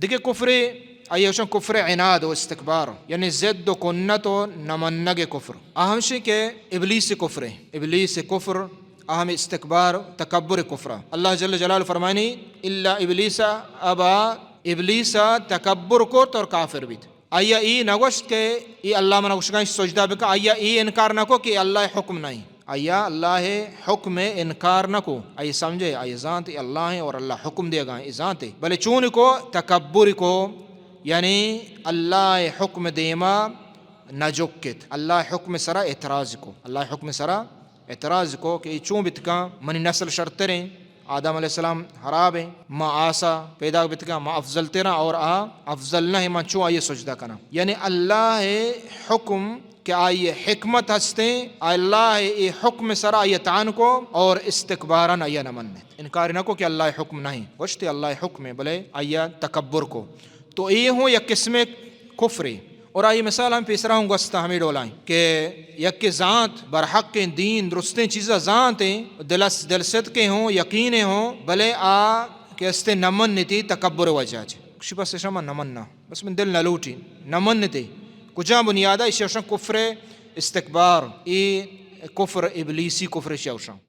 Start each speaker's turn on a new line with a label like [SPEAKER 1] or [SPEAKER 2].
[SPEAKER 1] دیگه کفر ایوشن کفر عناد و استکبار، یعنی ضد و کنت و نمنگ کفر. اہمشی کہ ابلیس کفر، ابلیس کفر اہم استکبار تکبر کفر. اللہ جل جلالہ فرمانی الا ابلیس ابا، ابلیس تکبر کو اور کافر بھی. آیا ای نگوشت کہ ای اللہ من نگوشت سجدہ بکا، آیا ای انکار نکو کہ اللہ حکم نہیں، آیا اللہ حکم انکار نکو، آئی سمجھے آئی ذات اللہ ہے اور اللہ حکم دے گا ذات ہے. بلے چون کو تکبر کو یعنی اللہ حکم دیما نجکت، اللہ حکم سرا اعتراض کو، اللہ حکم سرا اعتراض کو کہ چون بتکا منی نسل شرطریں آدم علیہ السلام حراب ہیں، ما آسا پیدا بتکا ما افضل تیرا اور افضل نہ ما چون آئیے سجدہ کنا. یعنی اللہ حکم کہ آئیے حکمت ہستیں، اللہ ای حکم سرا آئیے تان کو اور استکبارن آئیے نمن، انکار نہ کو کہ اللہ حکم نہیں، وشتی اللہ حکم ہے بلے آئیے تکبر کو. تو یہ ہوں یک قسم کفری. اور آئی مثال ہم پیسرا ہوں گستا ہمیں ڈولائیں کہ یک ذات برحق دین درستیں چیزیں ذات ہیں، دل صدقے ہوں یقین ہوں، بلے کہ استے نمن نیتی تکبر وجہ چھے کچھ بس شما نمن نہ بس من دل نہ لوٹی نمن نیتی کجا بنیادہ اس شوشن کفر استکبار، ای کفر ابلیسی کفر شوشن.